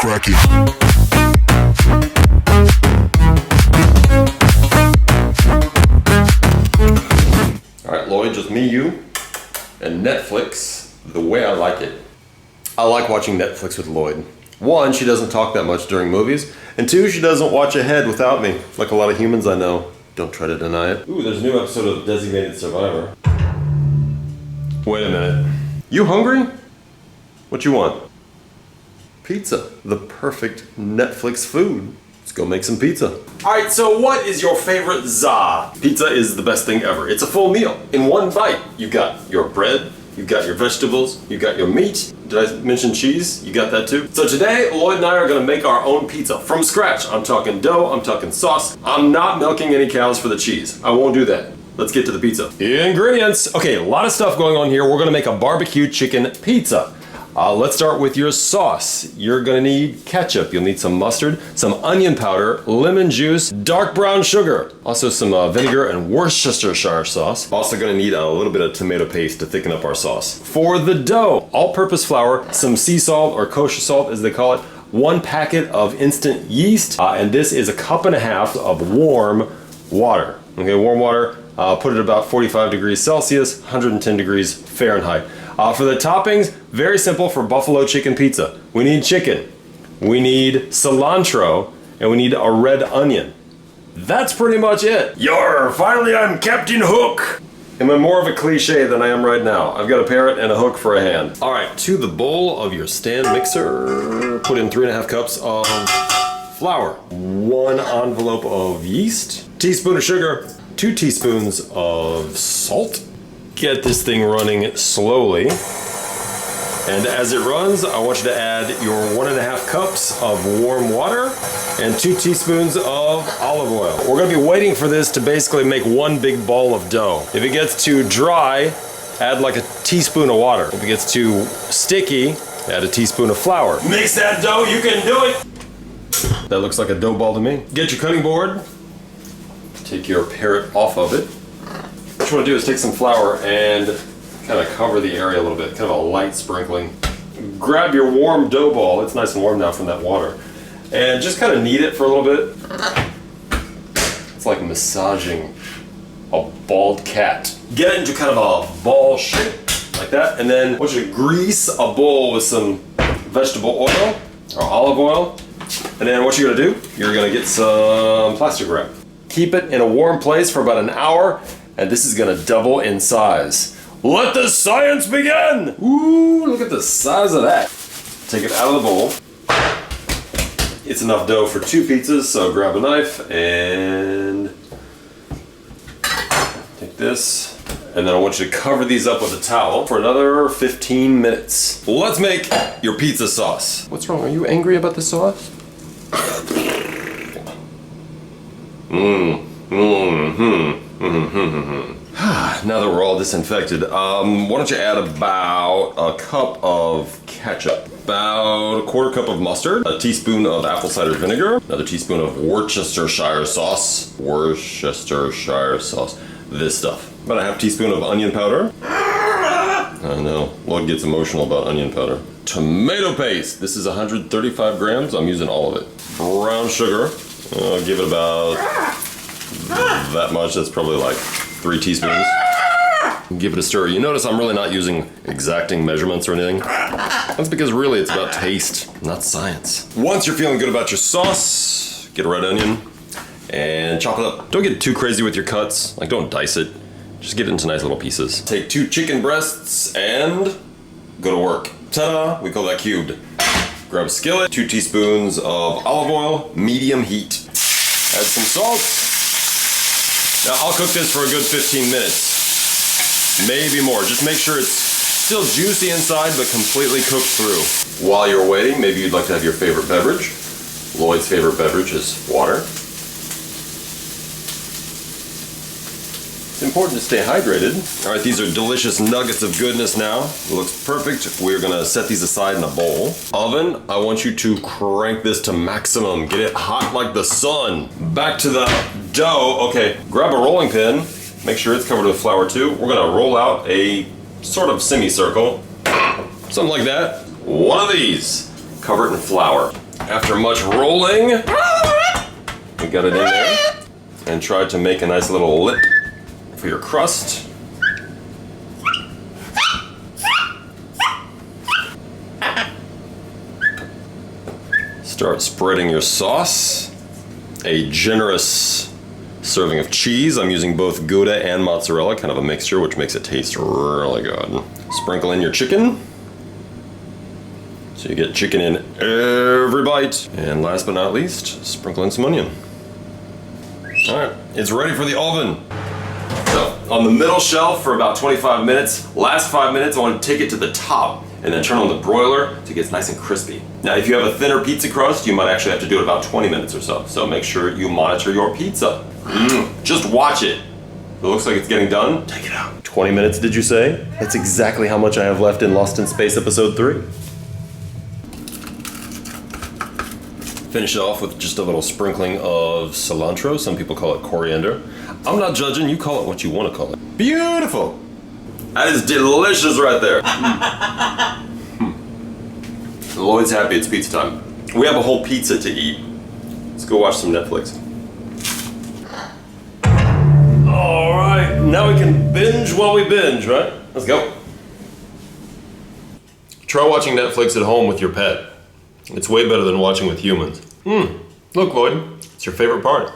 cracking. Alright, Lloyd, just me, you, and Netflix the way I like it. I like watching Netflix with Lloyd. One, she doesn't talk that much during movies, and two, she doesn't watch ahead without me, like a lot of humans I know. Don't try to deny it. Ooh, there's a new episode of Designated Survivor. Wait a minute. You hungry? What you want? Pizza. The perfect Netflix food. Let's go make some pizza. Alright, so what is your favorite za? Pizza is the best thing ever. It's a full meal. In one bite, you've got your bread, you've got your vegetables, you've got your meat. Did I mention cheese? You got that too? So today, Lloyd and I are gonna make our own pizza from scratch. I'm talking dough, I'm talking sauce. I'm not milking any cows for the cheese. I won't do that. Let's get to the pizza. Ingredients. Okay, a lot of stuff going on here. We're gonna make a barbecue chicken pizza. Let's start with your sauce. You're gonna need ketchup. You'll need some mustard, some onion powder, lemon juice, dark brown sugar. Also some vinegar and Worcestershire sauce. Also gonna need a little bit of tomato paste to thicken up our sauce. For the dough, all-purpose flour, some sea salt or kosher salt as they call it, 1 packet of instant yeast, and this is 1.5 cups of warm water. Okay, warm water. Put it about 45 degrees Celsius, 110 degrees Fahrenheit. For the toppings, very simple for buffalo chicken pizza. We need chicken, we need cilantro, and we need a red onion. That's pretty much it. Yar, finally I'm Captain Hook. Am I more of a cliche than I am right now? I've got a parrot and a hook for a hand. All right, to the bowl of your stand mixer, put in 3.5 cups of flour, 1 envelope of yeast, teaspoon of sugar, 2 teaspoons of salt. Get this thing running slowly. And as it runs, I want you to add your 1.5 cups of warm water and 2 teaspoons of olive oil. We're gonna be waiting for this to basically make one big ball of dough. If it gets too dry, add like a teaspoon of water. If it gets too sticky, add a teaspoon of flour. Mix that dough, you can do it! That looks like a dough ball to me. Get your cutting board. Take your parrot off of it. What you want to do is take some flour and kind of cover the area a little bit, kind of a light sprinkling. Grab your warm dough ball, it's nice and warm now from that water, and just kind of knead it for a little bit. It's like massaging a bald cat. Get it into kind of a ball shape, like that, and then I want you to grease a bowl with some vegetable oil or olive oil, and then what you're going to do, you're going to get some plastic wrap. Keep it in a warm place for about an hour, and this is gonna double in size. Let the science begin! Ooh, look at the size of that. Take it out of the bowl. It's enough dough for 2 pizzas, so grab a knife and take this. And then I want you to cover these up with a towel for another 15 minutes. Let's make your pizza sauce. What's wrong? Are you angry about the sauce? Now that we're all disinfected, why don't you add about a cup of ketchup, about 1/4 cup of mustard, a teaspoon of apple cider vinegar, another teaspoon of Worcestershire sauce, this stuff, about a 1/2 teaspoon of onion powder. I know, Lloyd gets emotional about onion powder. Tomato paste, this is 135 grams, I'm using all of it. Brown sugar, I'll give it about that much, that's probably like 3 teaspoons. Give it a stir. You notice I'm really not using exacting measurements or anything. That's because really it's about taste, not science. Once you're feeling good about your sauce, get a red onion and chop it up. Don't get too crazy with your cuts, like don't dice it. Just get it into nice little pieces. Take 2 chicken breasts and go to work. Ta-da, we call that cubed. Grab a skillet, 2 teaspoons of olive oil, medium heat. Add some salt. Now I'll cook this for a good 15 minutes. Maybe more. Just make sure it's still juicy inside but completely cooked through. While you're waiting, maybe you'd like to have your favorite beverage. Lloyd's favorite beverage is water. It's important to stay hydrated. All right, these are delicious nuggets of goodness now. It looks perfect. We're gonna set these aside in a bowl. Oven, I want you to crank this to maximum. Get it hot like the sun. Back to the dough. Okay, grab a rolling pin. Make sure it's covered with flour too. We're gonna roll out a sort of semicircle. Something like that. One of these. Cover it in flour. After much rolling, we got it in there. And tried to make a nice little lip for your crust. Start spreading your sauce. A generous serving of cheese. I'm using both Gouda and mozzarella, kind of a mixture, which makes it taste really good. Sprinkle in your chicken. So you get chicken in every bite. And last but not least, sprinkle in some onion. All right, it's ready for the oven. So on the middle shelf for about 25 minutes. Last 5 minutes, I want to take it to the top and then turn on the broiler to get nice and crispy. Now, if you have a thinner pizza crust, you might actually have to do it about 20 minutes or so. So make sure you monitor your pizza. Just watch it. If it looks like it's getting done, take it out. 20 minutes, did you say? That's exactly how much I have left in Lost in Space episode 3. Finish it off with just a little sprinkling of cilantro. Some people call it coriander. I'm not judging, you call it what you want to call it. Beautiful! That is delicious right there. Lloyd's happy, it's pizza time. We have a whole pizza to eat. Let's go watch some Netflix. All right, now we can binge while we binge, right? Let's go. Try watching Netflix at home with your pet. It's way better than watching with humans. Look, Lloyd, it's your favorite part.